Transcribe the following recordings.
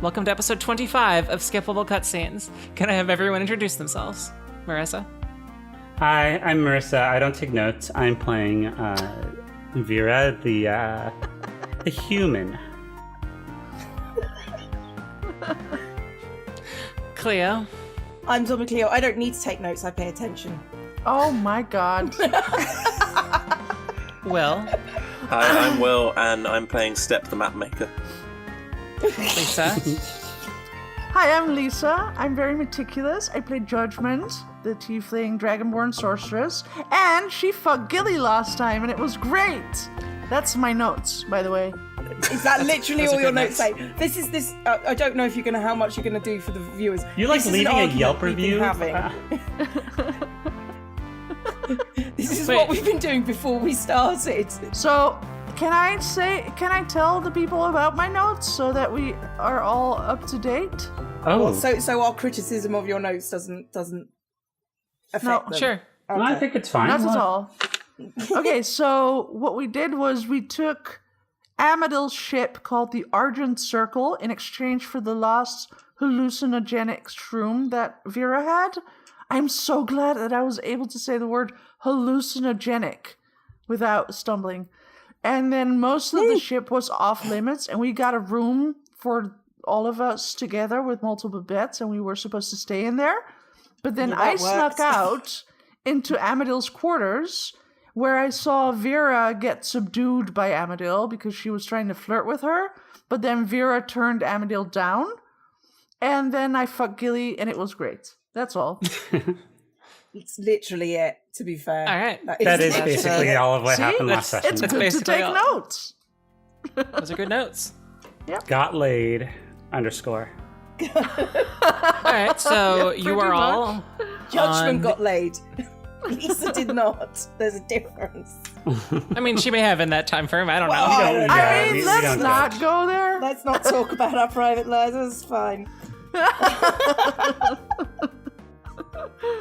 Welcome to episode 25 of Skippable Cutscenes. Can I have everyone introduce themselves? Marissa? Hi, I'm Marissa. I don't take notes. I'm playing Vera, the human. Cleo? I'm Zombie Cleo. I don't need to take notes. I pay attention. Oh my god. Will? Hi, I'm Will, and I'm playing Step the Map Maker. Lisa? Hi, I'm Lisa. I'm very meticulous. I play Judgement, the tiefling dragonborn sorceress, and she fucked Gilly last time, and it was great. That's my notes, by the way. Is that literally Those all are your good notes say? This is this. I don't know if you're how much you're gonna do for the viewers. You like This is leaving an a argument Yelp we've been review? having. This is Wait. what we've been doing before we started. So, can I tell the people about my notes so that we are all up to date? Oh, So our criticism of your notes doesn't affect No, them. Sure. Okay. no, I think it's fine. Not at all. Okay, so what we did was we took Amadil's ship called the Argent Circle in exchange for the last hallucinogenic shroom that Vera had. I'm so glad that I was able to say the word hallucinogenic without stumbling. And then most of the ship was off limits, and we got a room for all of us together with multiple beds, and we were supposed to stay in there. But then Yeah, I that snuck works. out into Amadil's quarters, where I saw Vera get subdued by Amadil because she was trying to flirt with her. But then Vera turned Amadil down, and then I fucked Gilly, and it was great. That's all. It's literally it. To be fair, All right. That is That's, basically all of what See? happened last It's- session. It's That's good to basically take all. notes. Those are good notes. Got laid _ Alright, so Yeah, you pretty are all Judgment on got laid. Lisa did not. There's a difference. I mean, she may have in that time frame. I don't know. Well, I don't know. I we mean, let's don't not judge. go there. Let's not talk about our private lives. It's fine.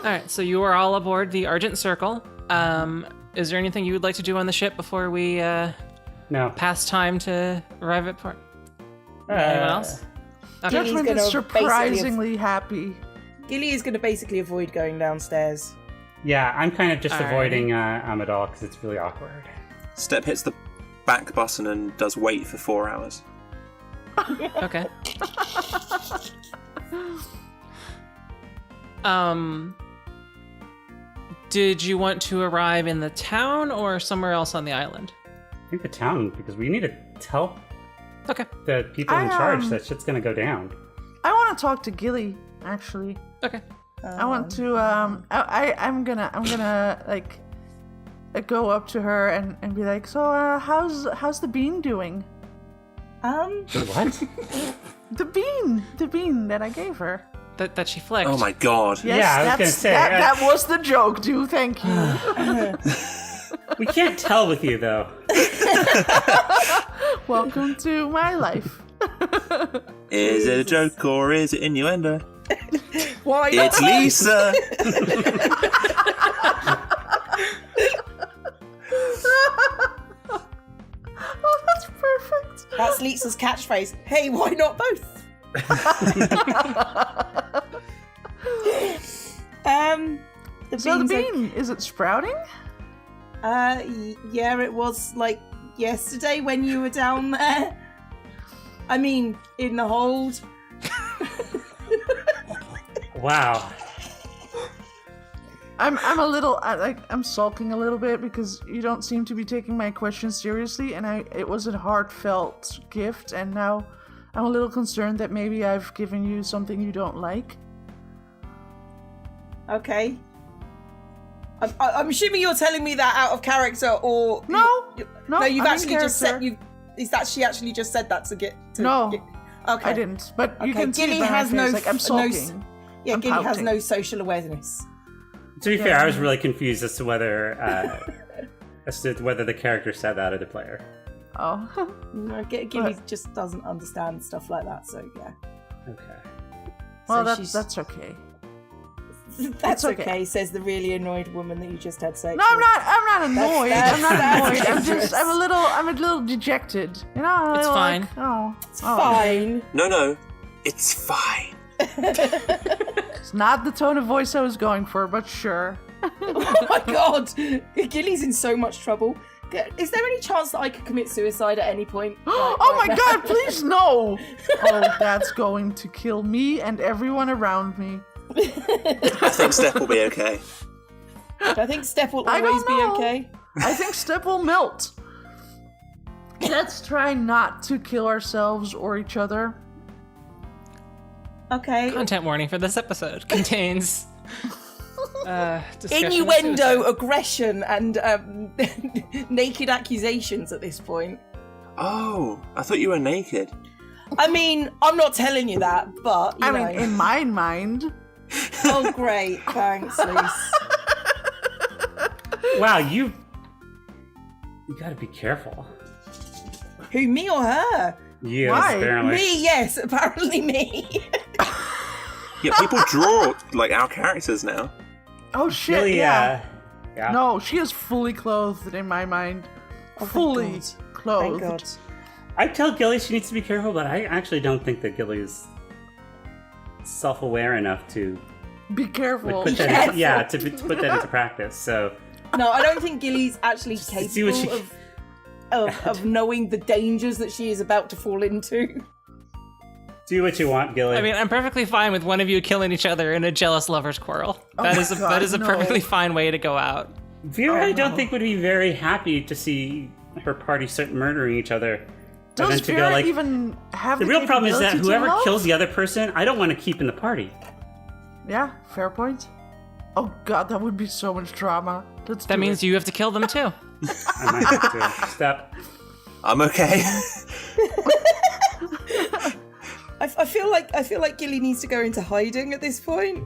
Alright, so you are all aboard the Argent Circle. Is there anything you would like to do on the ship before we No. pass time to arrive at port? Anyone else? Okay. Gilly's Judgment is gonna surprisingly happy. Gilly is going to basically avoid going downstairs. Yeah, I'm kind of just Alright. avoiding Amadal because it's really awkward. Step hits the back button and does wait for 4 hours. Okay. Did you want to arrive in the town or somewhere else on the island? I think the town, because we need to tell Okay. the people in I, charge that shit's gonna go down. I want to talk to Gilly, actually. Okay. I want to I'm gonna like go up to her and be like, so how's the bean doing? What? The bean that I gave her. That she flicked. Oh my god. Yes, Yeah, I was gonna that's- say, that was the joke, dude. Thank you. We can't tell with you though. Welcome to my life. Is it a joke or is it innuendo? Why It's not? Lisa! Oh, that's perfect. That's Lisa's catchphrase. Hey, why not both? The So the beans are- bean, is it sprouting? Yeah, it was like yesterday when you were down there. I mean, in the hold. Wow. I'm a little I'm sulking a little bit because you don't seem to be taking my question seriously, and it was a heartfelt gift, and now I'm a little concerned that maybe I've given you something you don't like. Okay. I'm assuming you're telling me that out of character, or No, no, you've I'm in actually just said character. you. Is that she actually just said that to get? To No. get, okay. I didn't, but you Okay, can see Gilly it by my has no face, like I'm f- no sulking. s- Yeah, I'm Gilly has pouting. no social awareness. To be fair, I was really confused as to whether the character said that or the player. Oh, No, Gilly just doesn't understand stuff like that. So yeah, Okay. well So she's- that's okay. that's okay. okay. Says the really annoyed woman that you just had sex No, I'm with. not annoyed. I'm not that's annoyed. dangerous. I'm a little dejected. You know, It's like, fine. Oh, It's fine. No, It's fine. It's not the tone of voice I was going for, but sure. Oh my god! Gilly's in so much trouble. Is there any chance that I could commit suicide at any point? Oh my now? god, please no! Oh, that's going to kill me and everyone around me. I think Steph will be okay. I think Steph will I don't always be know. okay. I think Step will melt. Let's try not to kill ourselves or each other. Okay. Content warning for this episode contains discussion of Innuendo, suicide. aggression, and naked accusations at this point. Oh, I thought you were naked. I mean, I'm not telling you that, but you I know. mean, in my mind. Oh, great. Thanks, Luce. Wow, you gotta be careful. Who, me or her? Yes, Why? apparently. Me, yes, apparently me. Yeah, people draw like our characters now. Oh shit, Really, yeah. yeah. No, she is fully clothed in my mind. Oh, thank fully God. clothed. Thank God. I tell Gilly she needs to be careful, but I actually don't think that Gilly is self-aware enough to Be careful. put that into, to put that into practice. So No, I don't think Gilly's actually see what capable she- of knowing the dangers that she is about to fall into. do what you want, Gilly. I mean, I'm perfectly fine with one of you killing each other in a jealous lover's quarrel. Oh That my is a God, that is a no. perfectly fine way to go out. Vera, I don't no. think would be very happy to see her party start murdering each other. Does And then to Vera go, like, even have the real problem is that capability to whoever love? kills the other person, I don't want to keep in the party. Yeah, fair point. Oh god, that would be so much drama. Let's That do means it. you have to kill them too. I might have to step. I'm okay. I feel like Gilly needs to go into hiding at this point.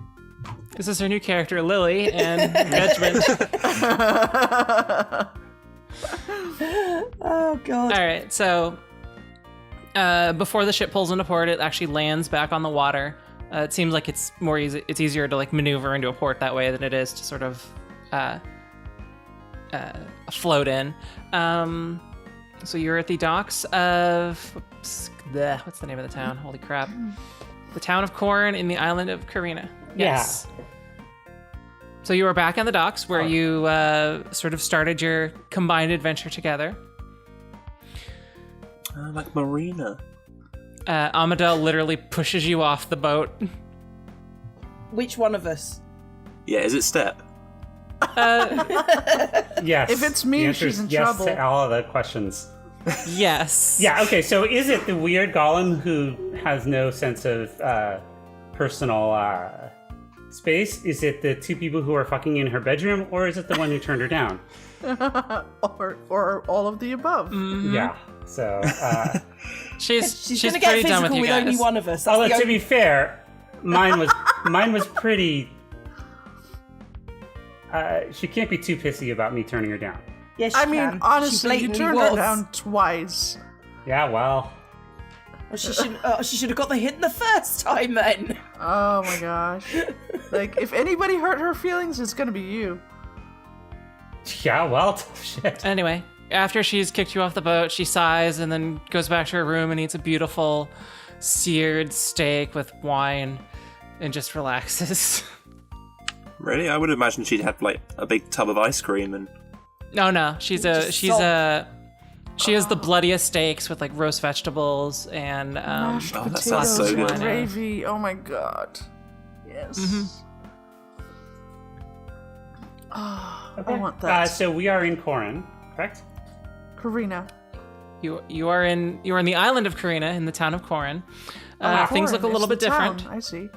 This is her new character, Lily, and Judgement. Oh God. All right, so before the ship pulls into port, it actually lands back on the water. It seems like it's more easy. It's easier to like maneuver into a port that way than it is to sort of float in. So you're at the docks of what's the name of the town? Holy crap! The town of Corrin in the island of Carina. Yes. So you are back on the docks where you sort of started your combined adventure together. Like Marina. Amadel literally pushes you off the boat. Which one of us? Yeah, is it Step? Yes. If it's me, the answer she's is in yes trouble. to all of the questions. Yes. Yeah, okay, so is it the weird golem who has no sense of personal space? Is it the two people who are fucking in her bedroom, or is it the one who turned her down? or all of the above. Yeah, so... She's gonna get pretty done with physical you with guys. only one of us. That's although, the to be fair, mine was pretty... she can't be too pissy about me turning her down. Yes, she I mean, can. She honestly, you blatantly turned was. her down twice. Yeah, well... Well, she should have got the hit the first time then. Oh my gosh. Like, if anybody hurt her feelings, it's gonna be you. Yeah, well, shit. Anyway, after she's kicked you off the boat, she sighs and then goes back to her room and eats a beautiful seared steak with wine and just relaxes. Really? I would imagine she'd have like a big tub of ice cream and... No, she has the bloodiest steaks with like roast vegetables and Mashed oh, that potatoes sounds so and good. gravy. Oh my god. Yes. Oh, I want that. So we are in Corrin, correct? Karina. you are in the island of Carina in the town of Corrin. Things look a Corrin, little it's bit the different. town, I see.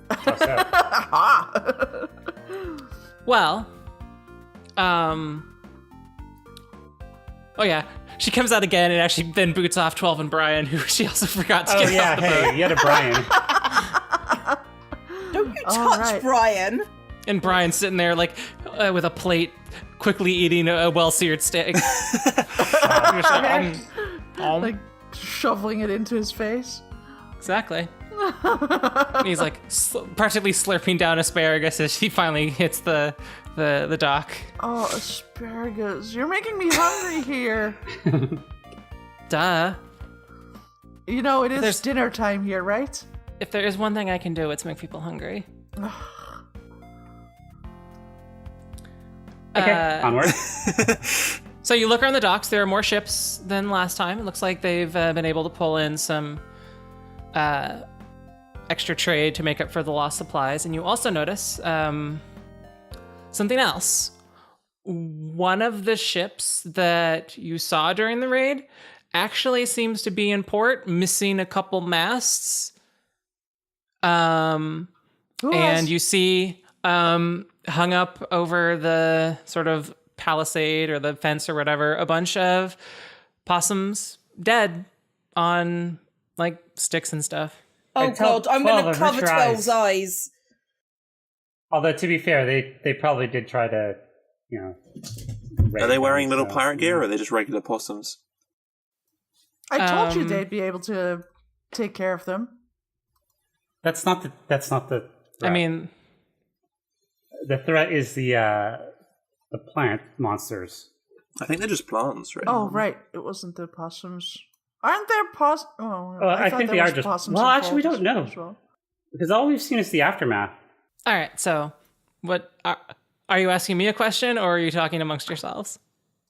How so? Aha! Well, oh yeah, she comes out again and actually then boots off 12 and Brian, who she also forgot to Oh get yeah, off the hey, boat. you had a Brian. Don't you All touch right. Brian. And Brian's sitting there like with a plate, quickly eating a well-seared steak. Like shoveling it into his face. Exactly. And he's like practically slurping down asparagus as he finally hits the dock. Oh, asparagus. You're making me hungry here. Duh. You know, it is There's- dinner time here, right? If there is one thing I can do, it's make people hungry. Okay, onward. So you look around the docks. There are more ships than last time. It looks like they've been able to pull in some extra trade to make up for the lost supplies. And you also notice something else. One of the ships that you saw during the raid actually seems to be in port, missing a couple masts. And you see hung up over the sort of palisade or the fence or whatever, a bunch of possums dead on like sticks and stuff. Oh I tell god, I'm 12 gonna of cover her 12's eyes. Although, to be fair, they probably did try to, Are they wearing little pirate gear, or are they just regular possums? I told you they'd be able to take care of them. That's not the. Threat. I mean, the threat is the plant monsters. I think they're just plants, right? Oh, right. It wasn't the possums. Aren't there possums? Oh, I thought think there they are was just. possums Well, involved actually, we don't know as well. because all we've seen is the aftermath. all right. So, what are you asking me a question, or are you talking amongst yourselves?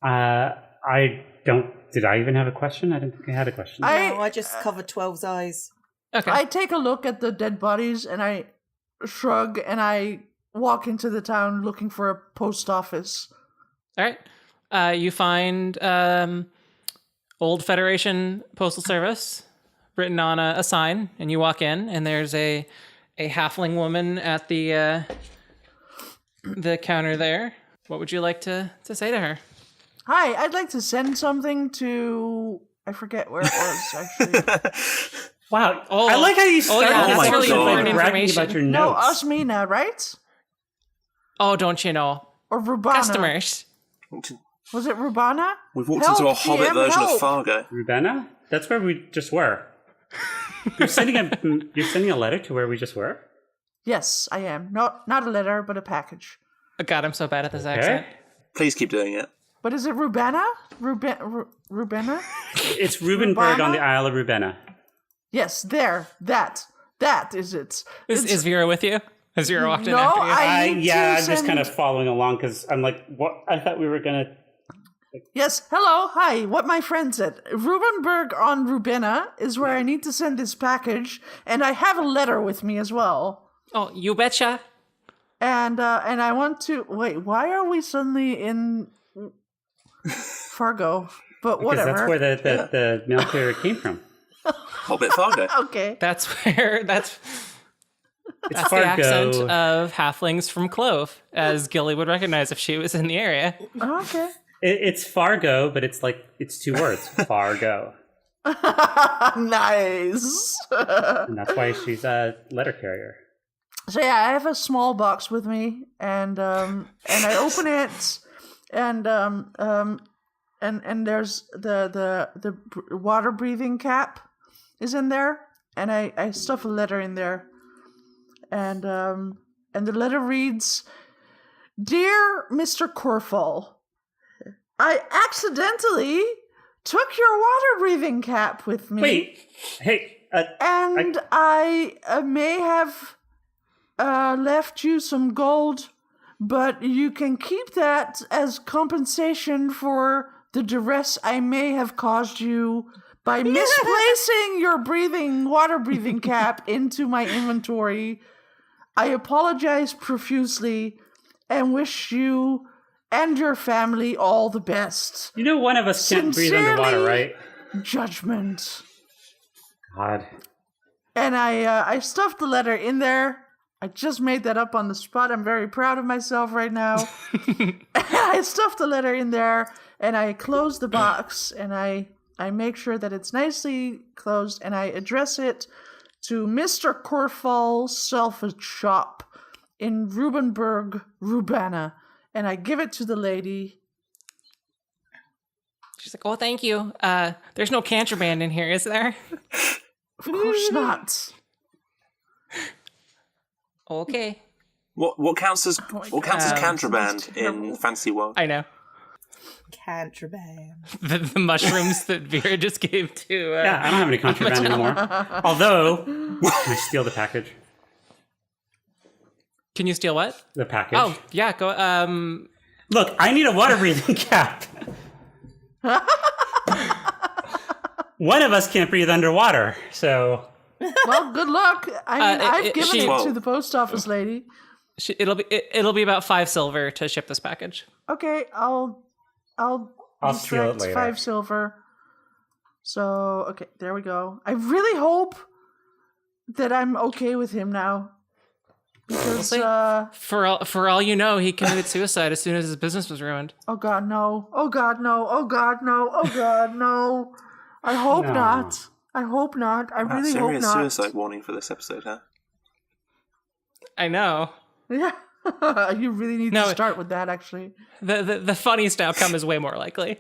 I don't. Did I even have a question? I didn't think I had a question. No, I just covered 12's eyes. Okay. I take a look at the dead bodies and I shrug and I walk into the town looking for a post office. All right. You find old Federation Postal Service written on a sign, and you walk in, and there's a halfling woman at the counter there. What would you like to say to her? Hi, I'd like to send something to... I forget where it was, actually. Wow. Oh. I like how you started yeah, that's really by important bragging about your No, notes. Osmina, right? Oh, don't you know? Or Rubana. Customers. Was it Rubana? We've walked Help, into a Hobbit GM, version help. of Fargo. Rubena? That's where we just were. You're sending a letter to where we just were? Yes, I am. Not a letter, but a package. Oh, God, I'm so bad at this Okay. accent. Please keep doing it. But is it Rubana? Rubena? It's Rubenberg on the Isle of Rubena. Yes, there. That is it. Is Vera with you? Has Vera walked in No, after you? I need to I'm just send- kind of following along because I'm like, what? I thought we were gonna. Yes, hello, hi. What my friend said. Rubenberg on Rubena is where I need to send this package, and I have a letter with me as well. Oh, you betcha. And I want to wait. Why are we suddenly in Fargo? But Because whatever. that's where the mail carrier came from. Hobbit Fargo. Okay. That's where that's It's the Fargo. accent of halflings from Clove, as Gilly would recognize if she was in the area. Okay. It's Fargo, but it's two words. Fargo. Nice. And that's why she's a letter carrier. So yeah, I have a small box with me, and I open it, and there's the water breathing cap is in there, and I stuff a letter in there, and the letter reads, "Dear Mr. Corfall, I accidentally took your water breathing cap with me. Wait, hey, And I may have left you some gold, but you can keep that as compensation for the duress I may have caused you by misplacing your water breathing cap into my inventory. I apologize profusely and wish you and your family all the best. you know one of us can't breathe underwater, Sincerely, right? Judgement." God. And I stuffed the letter in there. I just made that up on the spot. I'm very proud of myself right now. I stuffed the letter in there, and I close the box, and I make sure that it's nicely closed, and I address it to Mr. Corfall's Salvage Shop in Rubenberg, Rubana. And I give it to the lady. She's like, "Oh, thank you. There's no contraband in here, is there?" Of course not. Okay. What counts as my what counts as God. contraband This is terrible. in fantasy world? I know. Contraband. The mushrooms that Vera just gave to. Yeah, I don't have any contraband anymore. Although, I steal the package. Can you steal what? The package. Oh, yeah, go. Look, I need a water breathing cap. One of us can't breathe underwater, so. Well, good luck. I mean, I've given she- it to the post office lady. It'll be about 5 silver to ship this package. Okay, I'll steal it detract later. 5 silver. So, okay, there we go. I really hope that I'm okay with him now. Because, For all you know, he committed suicide as soon as his business was ruined. oh god, no. Oh god, no. Oh god, no. Oh god, no. I hope No. not. I hope not. I really hope Serious not. suicide warning for this episode, huh? I know. Yeah. You really need No, to start with that, actually. The funniest outcome is way more likely.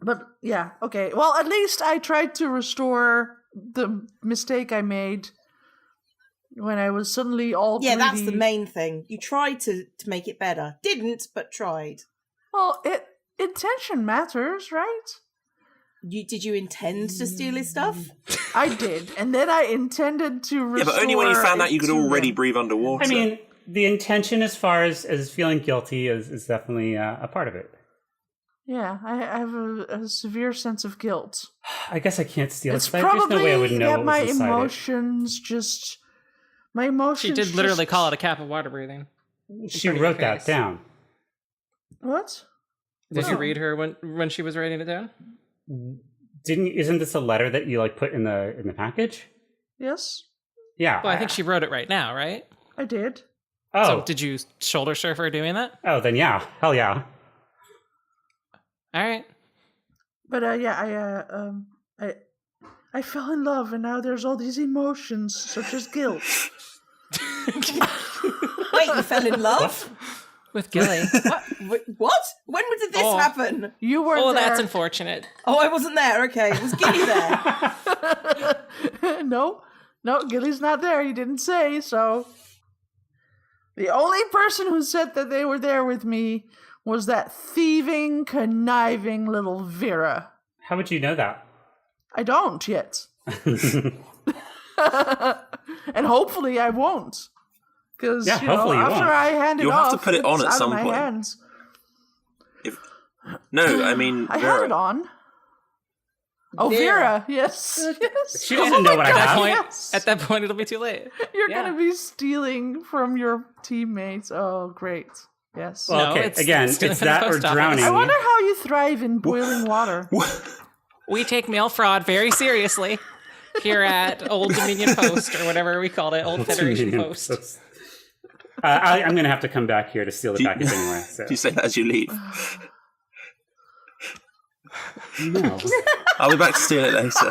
But yeah, okay. Well, at least I tried to restore the mistake I made when I was suddenly all Yeah, that's greedy. the main thing. You tried to make it better. Didn't, but tried. Well, intention matters, right? Did you intend to steal his stuff? I did, and then I intended to Yeah, restore. but only when you found out you it could to already him. breathe underwater. I mean, the intention as far as feeling guilty is definitely a part of it. Yeah, I have a severe sense of guilt. I guess I can't steal It's it. There's no way I would probably know that what my was inside emotions just. My emotions. She did literally just- call it a cap of water breathing. it. She pretty wrote that case. down. What? Did you Oh. read her when she was writing it down? Isn't this a letter that you put in the package? Yes, Yeah. Well, I think she wrote it right now, right? I did. Oh. So did you shoulder surf her doing that? Oh, then yeah. Hell yeah. All right. But yeah, I fell in love, and now there's all these emotions, such as guilt. Wait, you fell in love? With Gilly. What? When did this Oh. happen? You weren't Oh, there. that's unfortunate. Oh, I wasn't there. Okay, was Gilly there? No, Gilly's not there. He didn't say so. The only person who said that they were there with me was that thieving, conniving little Vera. How would you know that? I don't yet. And hopefully I won't. Because, Yeah, hopefully you after won't. I hand it You'll off, have to put it on it's at out some of my point. hands. No, I mean, I Vera. had it on. Oh, Vera. Yes. Yes. She doesn't know what I At that have. point, yes. at that point, it'll be too late. You're Yeah. going to be stealing from your teammates. Oh, great. Yes. Well, No, okay, it's again, stealing it's from the that or post office. drowning. I wonder how you thrive in boiling water. We take mail fraud very seriously here at Old Dominion Post, or whatever we called it, Old Federation Post. I'm going to have to come back here to steal the Do you- package anyway. So. Do you say that as you leave? No. I'll be back to steal it later.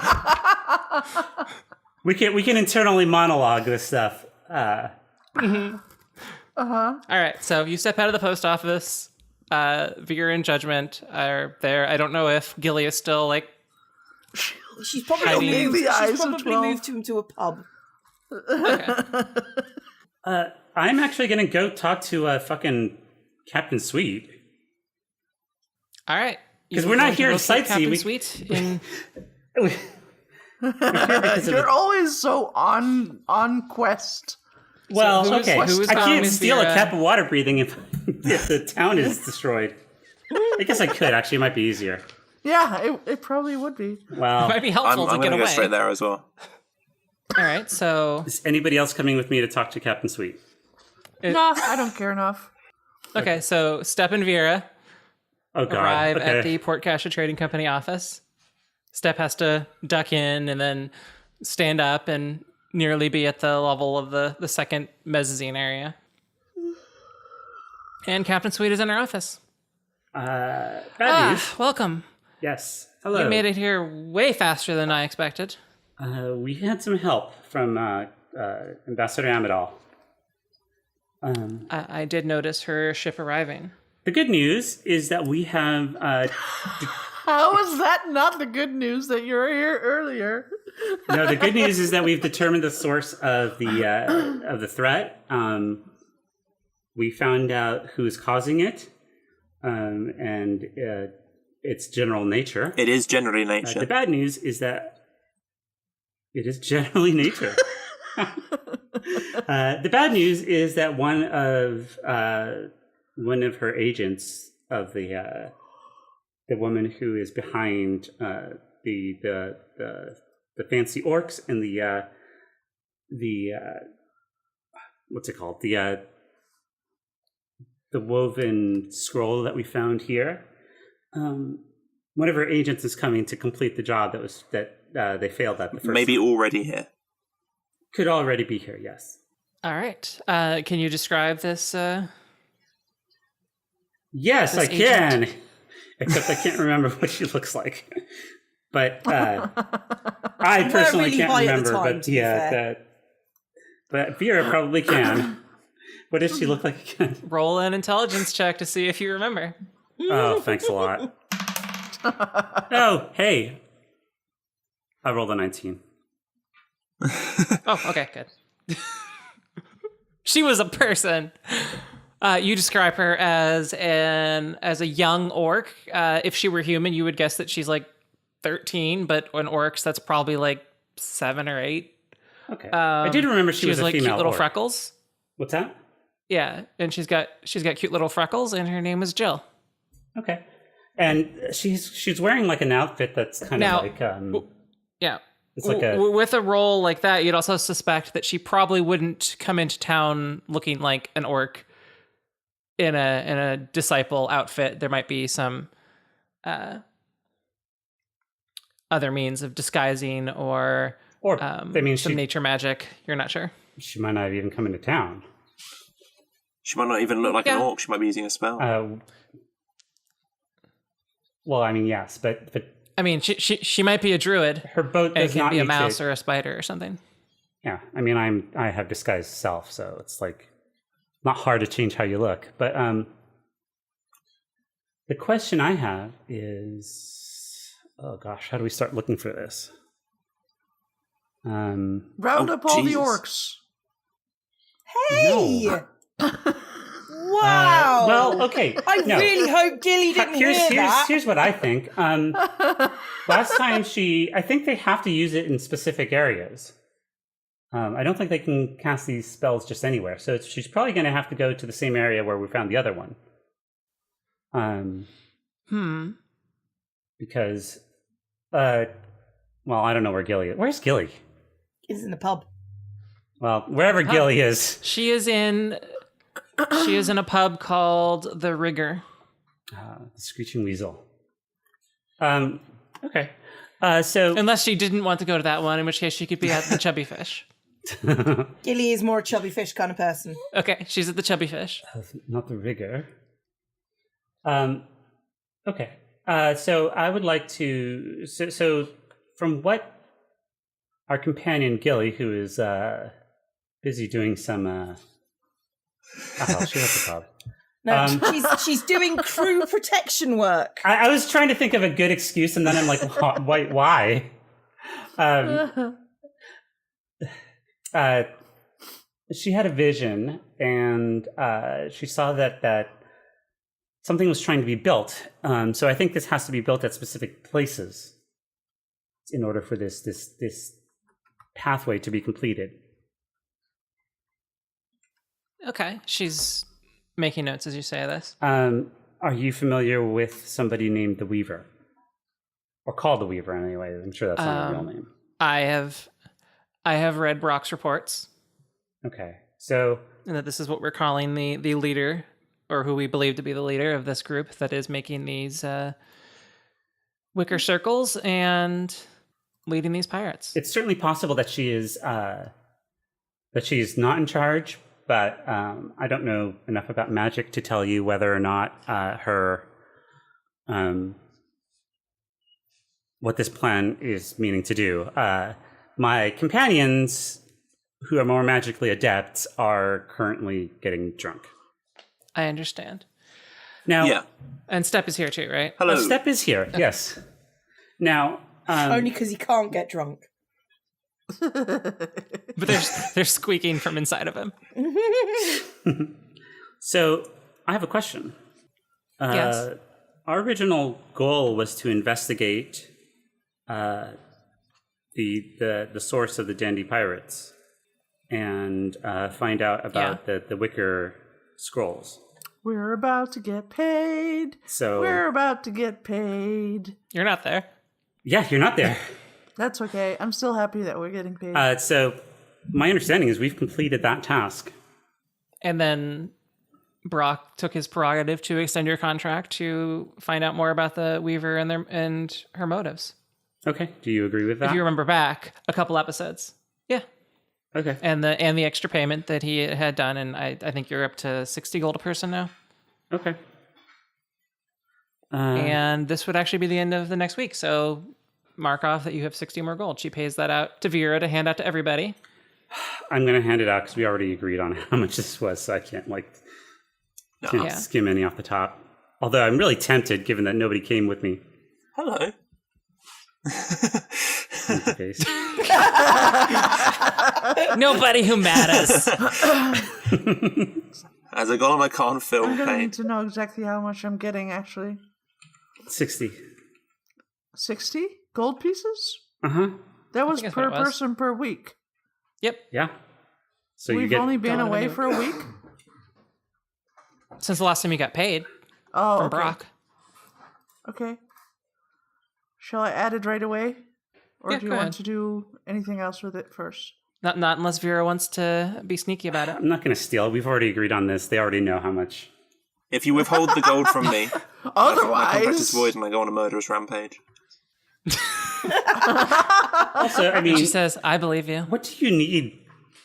We can internally monologue this stuff. All right, so you step out of the post office. Vera and Judgment are there. I don't know if Gilly is still She's probably Hiding. moved. The eyes She's of probably 12. moved him to a pub. I'm actually going to go talk to fucking Captain Sweet. all right. 'Cause we're not here to sightsee, Captain we- Sweet in We're here because of You're the- always so on quest. well, who is- okay. who is I can't Miss steal a Vera? cap of water breathing if the town is destroyed. I guess I could. Actually, it might be easier. Yeah, it probably would be. Well, might be I'm helpful to going get to go away. straight there as well. All right, so is anybody else coming with me to talk to Captain Sweet? No, I don't care enough. okay, so Step and Vera Oh God. arrive okay. at the Port Cassia Trading Company office. Step has to duck in and then stand up and nearly be at the level of the second mezzanine area. And Captain Sweet is in her office. Bad news. Welcome. Yes. Hello. You made it here way faster than I expected. We had some help from Ambassador Amadal. I did notice her ship arriving. The good news is that we have. How is that not the good news that you were here earlier? No, the good news is that we've determined the source of the threat. We found out who is causing it. and its general nature. It is generally nature. The bad news is that it is generally nature. The bad news is that one of her agents of the woman who is behind the fancy orcs and the what's it called, the woven scroll that we found here. One of her agents is coming to complete the job that they failed at the first Maybe time. already here. Could already be here, yes. All right. Can you describe this? Yes, This I can. Except I can't remember what she looks like. But I personally really can't high at the remember. time, But to be fair. but Vera probably can. What does she look like again? Roll an intelligence check to see if you remember. Oh, thanks a lot. Oh, hey. I rolled a 19. Oh, okay, good. She was a person. You describe her as a young orc. If she were human, you would guess that she's like 13, but on orcs, that's probably like 7 or 8. Okay. I did remember she was has a like female cute little orc. freckles. What's that? Yeah, and she's got cute little freckles, and her name is Jill. Okay. And she's wearing like an outfit that's kind Now- of like Yeah. it's like a With a role like that, you'd also suspect that she probably wouldn't come into town looking like an orc in a disciple outfit. There might be some other means of disguising or I mean some she nature magic. You're not sure. she might not even come into town. She might not even look like an Yeah. orc. She might be using a spell. Well, I mean yes, but I mean, she might be a druid. her boat And does it can not be a need mouse to, or a spider or something. Yeah, I mean I have disguised self, so it's like not hard to change how you look. But the question I have is, oh gosh, how do we start looking for this? Round Oh, up all the Jesus. orcs. Hey! No. Wow! Well, okay. I no. really hope Gilly didn't hear that. Here's what I think. Last time I think they have to use it in specific areas. I don't think they can cast these spells just anywhere. So she's probably going to have to go to the same area where we found the other one. Because, well, I don't know where Gilly is. Where's Gilly? He's in the pub. Well, wherever Gilly is. She is in a pub called The Rigger. The Screeching Weasel. Okay. So Unless she didn't want to go to that one, in which case she could be at the Chubby Fish. Gilly is more a chubby fish kind of person. Okay, she's at the Chubby Fish. not the rigor. Okay. So I would like to. So from what our companion Gilly, who is busy doing some. She left the pub. No, she's doing crew protection work. I was trying to think of a good excuse, and then I'm like, why? She had a vision, and she saw that something was trying to be built. So I think this has to be built at specific places in order for this pathway to be completed. Okay, she's making notes as you say this. Are you familiar with somebody named the Weaver? Or called the Weaver anyway. I'm sure that's not a real name. I have read Brock's reports, Okay. So and that this is what we're calling the leader, or who we believe to be the leader of this group that is making these wicker circles and leading these pirates. it's certainly possible that she is not in charge, but I don't know enough about magic to tell you whether or not her what this plan is meaning to do. My companions, who are more magically adept, are currently getting drunk. I understand. Now, Yeah. And Step is here too, right? Hello. Step is here. Yes. Now, Only because he can't get drunk. But they're squeaking from inside of him. so I have a question. Yes. Our original goal was to investigate the source of the Dandy Pirates and find out about the Wicker Scrolls. We're about to get paid. So We're about to get paid. You're not there. yeah, you're not there. That's okay. I'm still happy that we're getting paid. So my understanding is we've completed that task. And then Brock took his prerogative to extend your contract to find out more about the Weaver and her motives. Okay. Do you agree with that? If you remember back a couple episodes. Yeah. Okay. And the extra payment that he had done, and I think you're up to 60 gold a person now. Okay. And this would actually be the end of the next week. So mark off that you have 60 more gold. She pays that out to Vera to hand out to everybody. I'm going to hand it out because we already agreed on how much this was, so I can't can't skim any off the top. Although I'm really tempted, given that nobody came with me. Hello. Face. Nobody who matters. As a golem, I can't feel I'm gonna pain. need to know exactly how much I'm getting, actually. 60. 60 gold pieces? Uh-huh. That was that's what per it was. person per week. Yep. Yeah. So you We've get only been Don't away even- for a week? Since the last time you got paid Oh, from okay. Brock. Okay. Shall I add it right away? Or Yeah, do you go want ahead. to do anything else with it first? Not unless Vera wants to be sneaky about it. I'm not going to steal. We've already agreed on this. They already know how much. If you withhold the gold from me, my contract is Otherwise, void and I go on a murderous rampage. Also, I mean, She says, I believe you. what do you need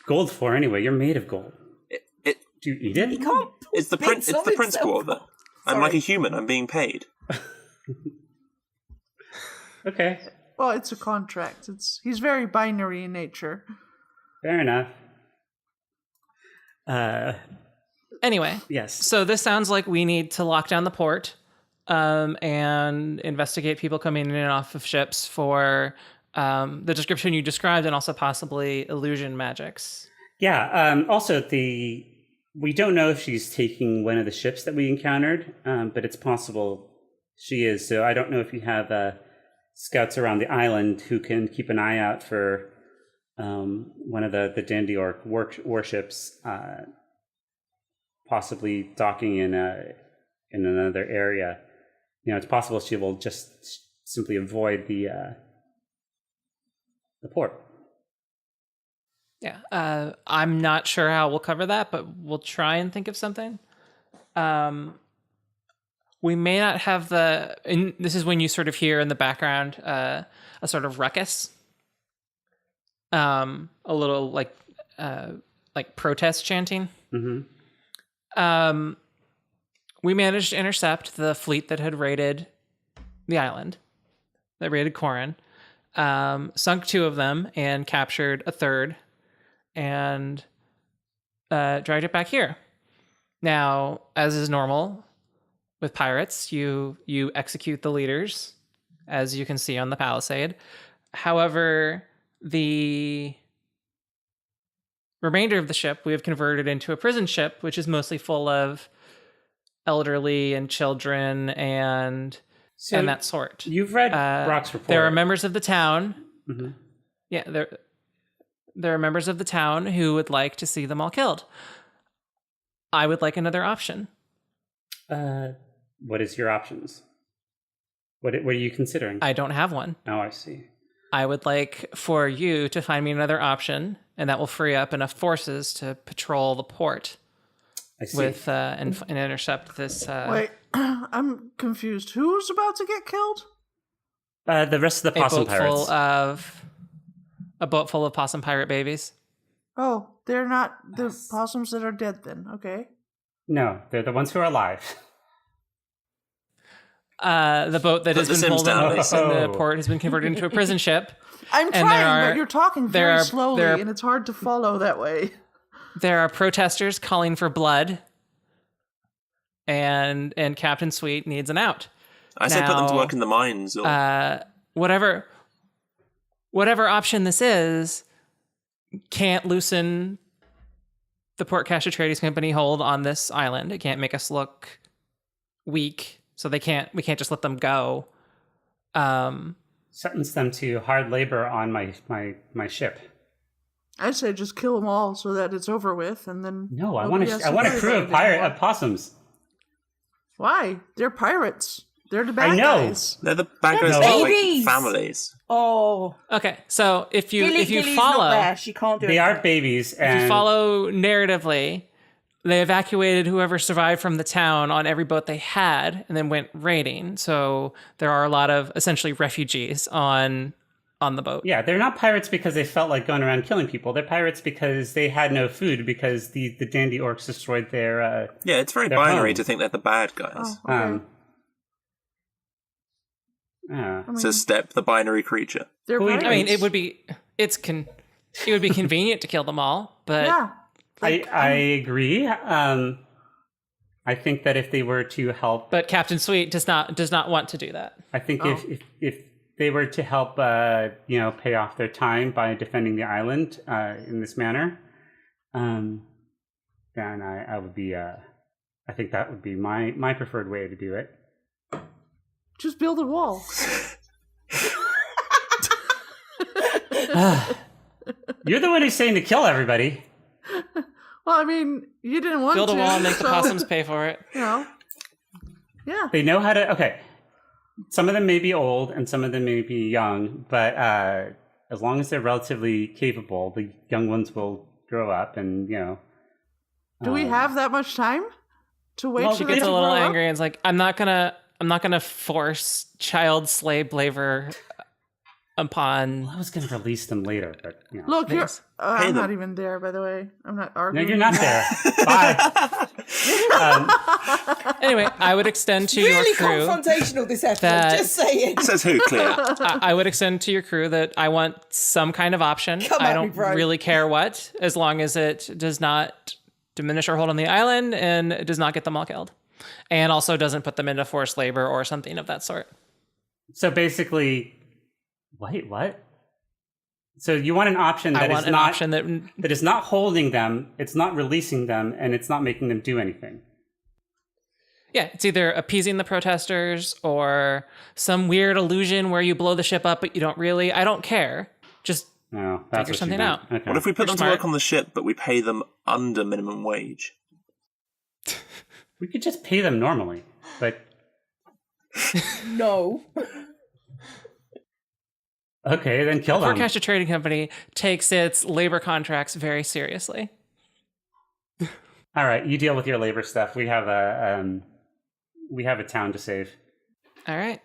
gold for anyway? You're made of gold. It Do you eat it? You can't it's the bits it's of the principle of itself. it. I'm like a Sorry. human. I'm being paid. Okay. well, it's a contract. He's very binary in nature. Fair enough. Anyway, Yes. so this sounds like we need to lock down the port and investigate people coming in and off of ships for the description you described and also possibly illusion magics. Yeah. Also, we don't know if she's taking one of the ships that we encountered, but it's possible she is. So I don't know if you have scouts around the island who can keep an eye out for one of the Dandy Orc warships, possibly docking in another area. You know, it's possible she will just simply avoid the port. Yeah, I'm not sure how we'll cover that, but we'll try and think of something. We may not have this is when you sort of hear in the background a sort of ruckus, a little like protest chanting. Mm-hmm. We managed to intercept the fleet that had raided the island, that raided Corin, sunk 2 of them and captured a third, and dragged it back here. Now, as is normal with pirates, you execute the leaders, as you can see on the palisade. However, the remainder of the ship we have converted into a prison ship, which is mostly full of elderly and children and that sort. You've read Brock's report. There are members of the town. Mm-hmm. Yeah, there are members of the town who would like to see them all killed. I would like another option. What is your options? What are you considering? I don't have one. Oh, I see. I would like for you to find me another option, and that will free up enough forces to patrol the port I see. with and intercept this. Wait, I'm confused. Who's about to get killed? The rest of the possum pirates. A boat full of possum pirate babies. Oh, they're not the possums that are dead then. Okay. No, they're the ones who are alive. The boat that has The been Sims pulled down, in basically. the port has been converted into a prison ship. I'm And there trying, are- but you're talking there very are- slowly, there are- and it's hard to follow that way. There are protesters calling for blood, and Captain Sweet needs an out. I say put them to Now, work in the mines. Or Whatever option this is, can't loosen the Port Cash Atreides Company hold on this island. It can't make us look weak, so we can't just let them go. Sentence them to hard labor on my ship. I say just kill them all so that it's over with, and then No, I nobody want has a worry crew about it anymore. of possums. Why? They're pirates. They're the bad I know. guys. They're the bad guys No. that like Babies! families. Oh, Okay, so if you Gilly's follow, not there. She can't do it. They are babies, if and you follow narratively, they evacuated whoever survived from the town on every boat they had, and then went raiding. So there are a lot of essentially refugees on the boat. yeah, they're not pirates because they felt like going around killing people. They're pirates because they had no food because the dandy orcs destroyed their. Yeah, it's very They're binary home. to think they're the bad guys. Oh, okay. Yeah. I mean, So Step, the binary creature. they're Who we- pirates. I mean, it would be convenient to kill them all, but Yeah. I agree. I think that if they were to help, Captain Sweet does not want to do that. I think Oh. if they were to help, pay off their time by defending the island in this manner, then I would be. I think that would be my preferred way to do it. Just build a wall. You're the one who's saying to kill everybody. Well, I mean, you didn't want Build to. a wall and make the so, possums pay for it. You know. Yeah. They know how to. Okay, some of them may be old and some of them may be young, but as long as they're relatively capable, the young ones will grow up, and Do we have that much time to wait Well, for She them gets to a little grow up? angry and is like, I'm not gonna force child slave labor upon. I was going to release them later, but Look, you're. Thanks. Pay I'm them. not even there, by the way. I'm not no, arguing. you're not there. Bye. Anyway, I would extend to really your crew. confrontational this episode. that- Just saying. Says who, Clear? I would extend to your crew that I want some kind of option. Come I at don't me, bro. really care what, as long as it does not diminish our hold on the island and it does not get them all killed, and also doesn't put them into forced labor or something of that sort. So basically, wait, what? So you want an option I that want is an not option that that is not holding them, it's not releasing them, and it's not making them do anything. Yeah, it's either appeasing the protesters or some weird illusion where you blow the ship up, but you don't really. I don't care. Just No, that's Figure what something you meant. out. Okay. What if we put them Smart. to work on the ship, but we pay them under minimum wage? We could just pay them normally, but No. okay, then kill them. Forecaster Trading Company takes its labor contracts very seriously. All right, you deal with your labor stuff. We have a town to save. All right.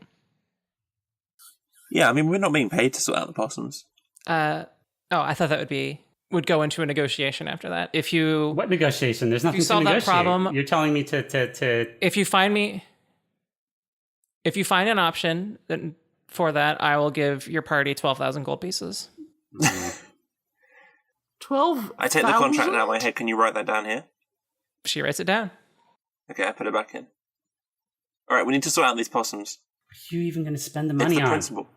Yeah, I mean, we're not being paid to sort out the possums. I thought that would go into a negotiation after that. If you What negotiation? There's nothing to solve that negotiate. problem- You're telling me to if you find an option for that, I will give your party 12,000 gold pieces. 12. I take the contract out of my head. Can you write that down here? She writes it down. Okay, I put it back in. All right, we need to sort out these possums. What are you even going to spend the It's money the on? principle.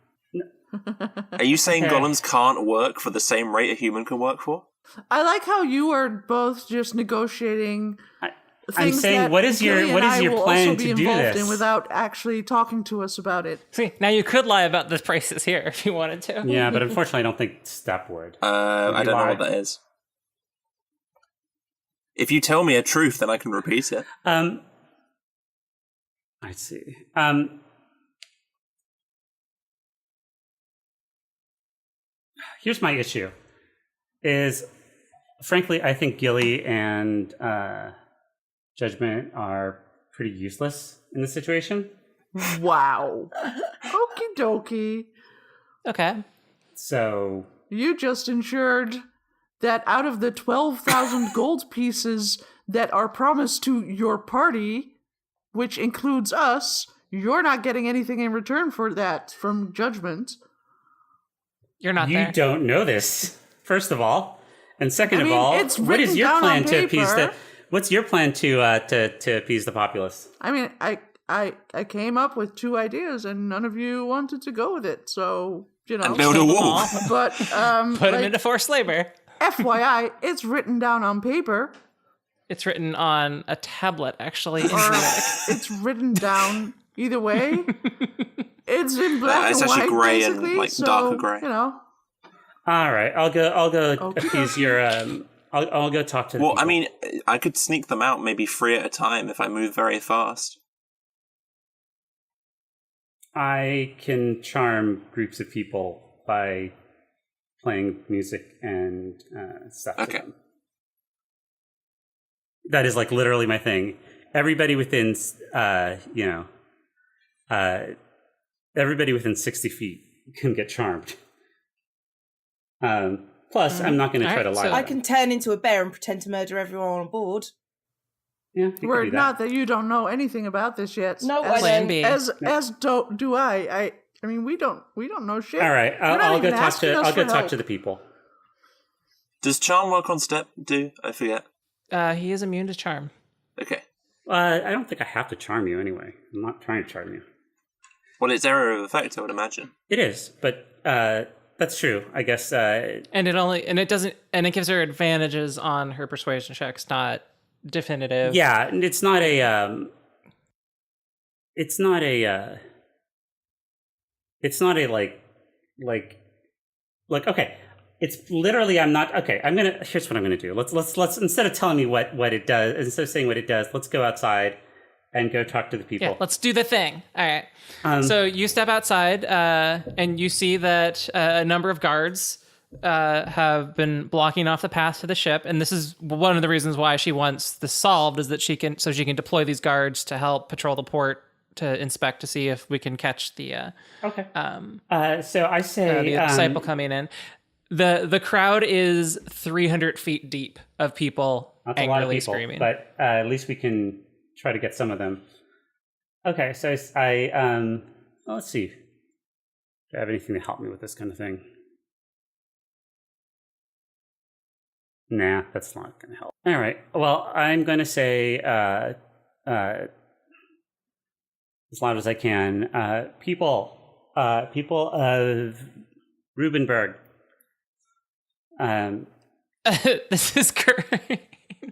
Are you saying Okay. golems can't work for the same rate a human can work for? I like how you are both just negotiating. I'm things saying, that what is your Gilly and I will plan also be to do involved this? in without actually talking to us about it. See, now you could lie about the prices here if you wanted to. Yeah, but unfortunately, I don't think Step would. I don't know what that is. If you tell me a truth, then I can repeat it. I see. Here's my issue. Is frankly, I think Gilly and Judgement are pretty useless in this situation. Wow. Okie dokie. Okay. So You just ensured that out of the 12,000 gold pieces that are promised to your party, which includes us, you're not getting anything in return for that from Judgment. You're not you there. don't know this, first of all, and second I of mean, all, it's what is written your down plan on to appease the? paper. What's your plan to appease the populace? I mean, I came up with 2 ideas and none of you wanted to go with it, so, you know. And build a wall. But, Put them into forced labor. FYI, it's written down on paper. It's written on a tablet, actually. In Or Druidic. it's written down. Either way, it's in black it's and actually white, grey and, basically. like, So, darker grey. you know. All right, I'll go Okey appease dokey. your. I'll go talk to the Well, people. I mean, I could sneak them out maybe 3 at a time if I move very fast. I can charm groups of people by playing music and stuff to Okay. them. That is like literally my thing. Everybody within, everybody within 60 feet can get charmed. Plus, I'm not going to try Alright, to lie. so- to I them. can turn into a bear and pretend to murder everyone on board. Yeah, you can Were do it that. not that you don't know anything about this yet. No, as, I Plan don't. B. As do I. I mean, we don't know shit. All right, You're not I'll go even talk asking to. us I'll go for talk help. to the people. Does charm work on step? I forget. He is immune to charm. Okay. I don't think I have to charm you anyway. I'm not trying to charm you. Well, it's area of effect, I would imagine. It is, but that's true. I guess. And it gives her advantages on her persuasion checks, not definitive. Yeah, it's not a. It's not a. It's not a like. Okay, it's literally. I'm not okay. Here's what I'm gonna do. Let's instead of telling me what it does, instead of saying what it does, let's go outside and go talk to the people. Yeah, let's do the thing. All right. So you step outside, and you see that a number of guards have been blocking off the path to the ship, and this is one of the reasons why she wants this solved, is that she can deploy these guards to help patrol the port to inspect to see if we can catch the Okay. So I say the disciple coming in. The crowd is 300 feet deep of people that's a angrily lot of people, screaming. but at least we can try to get some of them. Okay, so well, let's see. Do I have anything to help me with this kind of thing? Nah, that's not going to help. All right. Well, I'm going to say, as loud as I can, people of Rubenberg. This is Corin.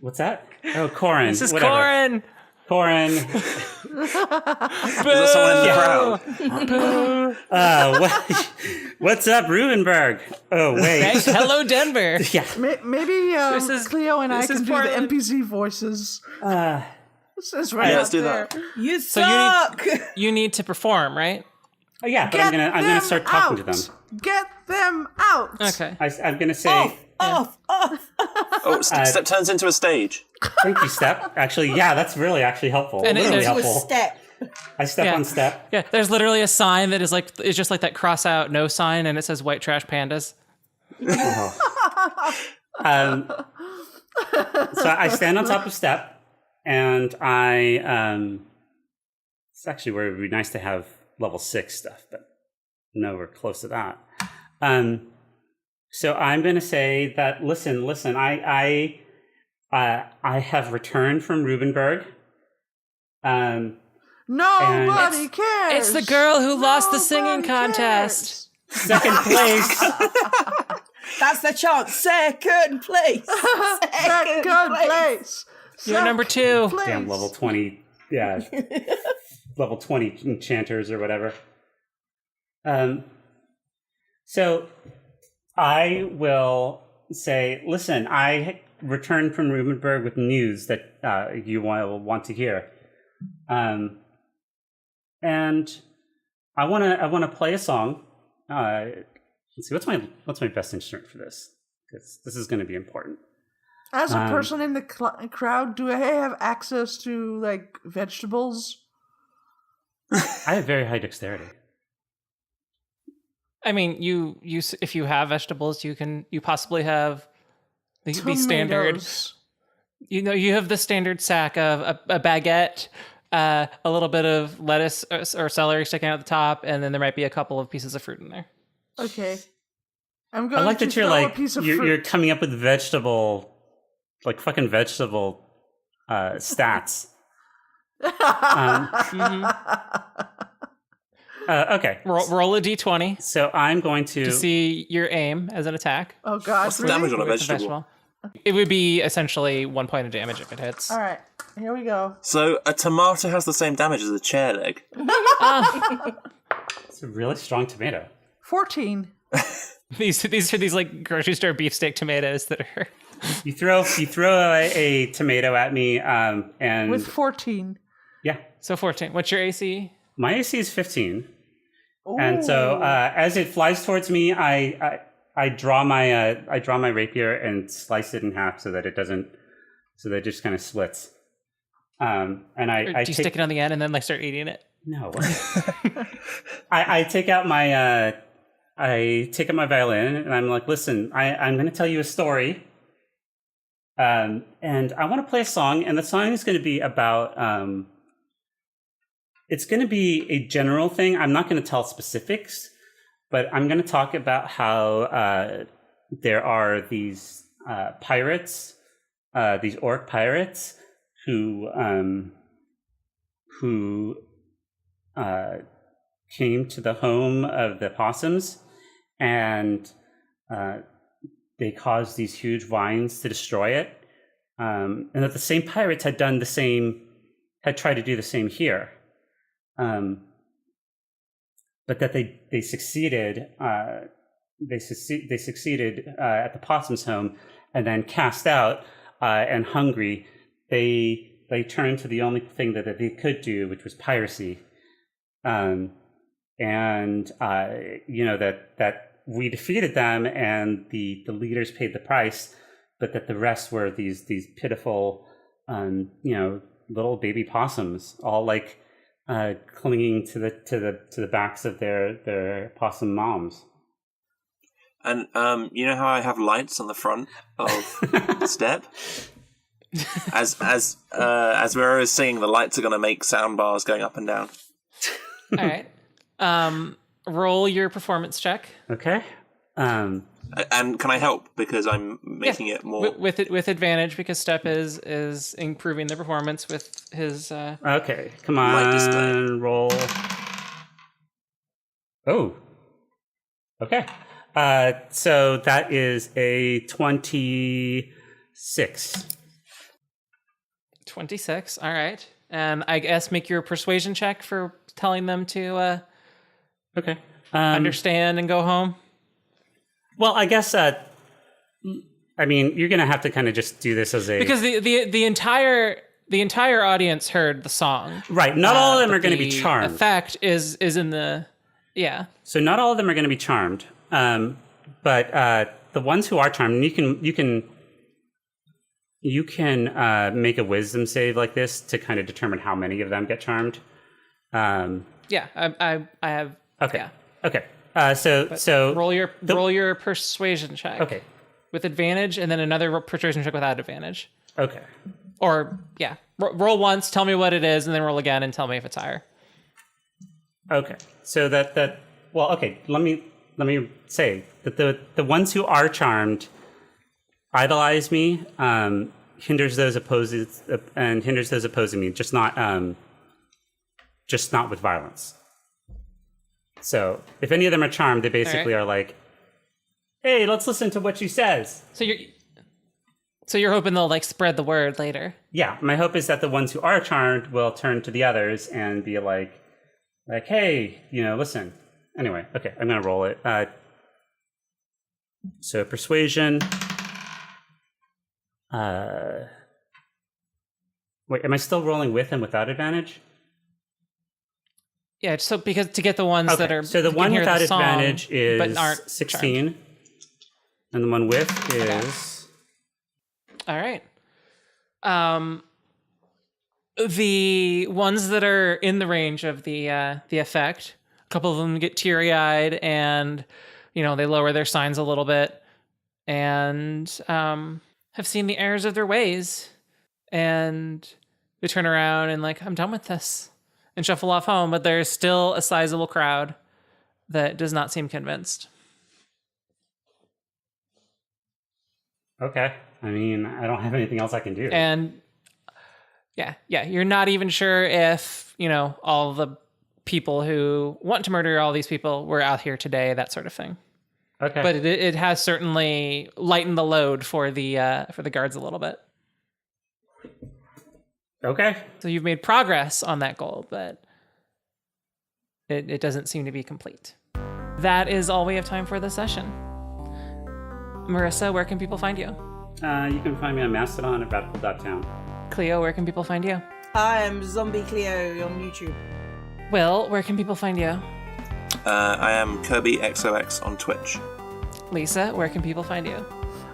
What's that? Oh, Corin. This is whatever. Corin. Corin. Is there someone in the crowd? What's up, Rubenberg? Oh, wait. Hey, hello, Denver. Yeah. Maybe Cleo and I this is can do the Portland. NPC voices. This is right Yeah, out let's do there. that. You you need- suck! You need to perform, right? Oh, yeah, but I'm gonna them start talking to them. out. Get them out. Okay. I'm gonna say Off! Oh, step turns into a stage. thank you, Step. Actually, yeah, that's really actually helpful. And Literally To a helpful. step. I step Yeah. on Step. Yeah, there's literally a sign that is it's just like that cross out no sign, and it says white trash pandas. So I stand on top of Step, and it's actually where it would be nice to have level 6 stuff, but no, we're close to that. So I'm going to say that listen. I have returned from Rubenberg. Nobody cares. It's the girl who lost the singing Nobody contest. Second place. That's the chance. Second place. Second place. You're number 2. Place. Damn, level 20. Yeah. Level 20 enchanters or whatever. So I will say, listen, I returned from Rubenberg with news that you will want to hear. And I want to play a song. Let's see, what's my best instrument for this? Because this is going to be important. As a person in the crowd, do I have access to like vegetables? I have very high dexterity. I mean, you if you have vegetables, you possibly have the standard. Tomatoes. You have the standard sack of a baguette, a little bit of lettuce or celery sticking out the top, and then there might be a couple of pieces of fruit in there. Okay. I'm going I like to that you're throw like a piece of you're fruit. coming up with fucking vegetable stats. Okay, Roll a d20 so I'm going to. to see your aim as an attack. Oh God! What's the really? damage on a with the vegetable? It would be essentially 1 point of damage if it hits. All right, here we go. So a tomato has the same damage as a chair leg. It's a really strong tomato. 14. These are these like grocery store beefsteak tomatoes that are. You throw a tomato at me, and With 14. yeah, So 14. What's your AC? my AC is 15, and so as it flies towards me, I draw my rapier and slice it in half so that it just kind of splits. And Or I do you take, stick it on the end and then like start eating it? no, I take out my violin and I'm like, listen, I'm going to tell you a story. And I want to play a song, and the song is going to be about, it's going to be a general thing. I'm not going to tell specifics, but I'm going to talk about how there are these pirates, these orc pirates, who came to the home of the possums, and they caused these huge vines to destroy it, and that the same pirates had tried to do the same here, but that they succeeded. They succeeded at the possum's home, and then cast out and hungry, they turned to the only thing that they could do, which was piracy, and that we defeated them, and the leaders paid the price, but that the rest were these pitiful, little baby possums, all like clinging to the backs of their possum moms. And you know how I have lights on the front of the step? As Vera is singing, the lights are going to make sound bars going up and down. All right. Roll your performance check. Okay. And can I help because I'm making it more with advantage because Step is improving the performance with his. Okay, come light display. on, roll. Oh. Okay. So that is a 26. 26. All right. And I guess make your persuasion check for telling them to Okay. understand and go home. Well, I guess. I mean, you're gonna have to kind of just do this as a Because the entire audience heard the song. right. Not all of them but are going to be the charmed. Effect is in the So not all of them are going to be charmed. But the ones who are charmed, you can make a wisdom save like this to kind of determine how many of them get charmed. Yeah. I have. Okay. Yeah. Okay. So Roll your persuasion check. Okay. With advantage, and then another persuasion check without advantage. Okay. Or yeah, roll once, tell me what it is, and then roll again and tell me if it's higher. Okay. So well, okay. Let me say that the ones who are charmed idolize me, hinders those opposing me, just not with violence. So if any of them are charmed, they basically are like, hey, let's listen to what she says. So you're hoping they'll like spread the word later. Yeah, my hope is that the ones who are charmed will turn to the others and be like, hey, listen. Anyway, okay, I'm gonna roll it. So persuasion. Wait, am I still rolling with and without advantage? Yeah, so because to get the ones that are so the you one can hear without the song, advantage but is aren't 16, charmed. and the one with is All right. The ones that are in the range of the effect, a couple of them get teary-eyed and they lower their signs a little bit and have seen the errors of their ways, and they turn around and like, I'm done with this, and shuffle off home. But there's still a sizable crowd that does not seem convinced. okay. I mean, I don't have anything else I can do. And yeah, you're not even sure if, all the people who want to murder all these people were out here today, that sort of thing. Okay. But it has certainly lightened the load for the guards a little bit. Okay. So you've made progress on that goal, but it doesn't seem to be complete. That is all we have time for this session. Marissa, where can people find you? You can find me on Mastodon at radical.town. Cleo, where can people find you? I am Zombie Cleo on YouTube. Will, where can people find you? I am Kirby XOX on Twitch. Lisa, where can people find you?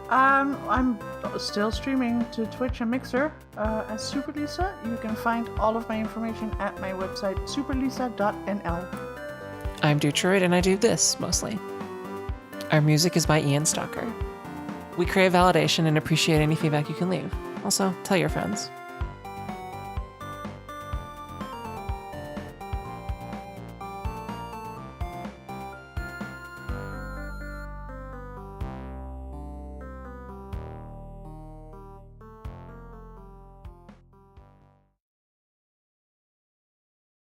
I'm still streaming to Twitch and Mixer as Super Lisa. You can find all of my information at my website, superlisa.nl. I'm dewtroid, and I do this, mostly. Our music is by Ian Stalker. We crave validation and appreciate any feedback you can leave. Also, tell your friends.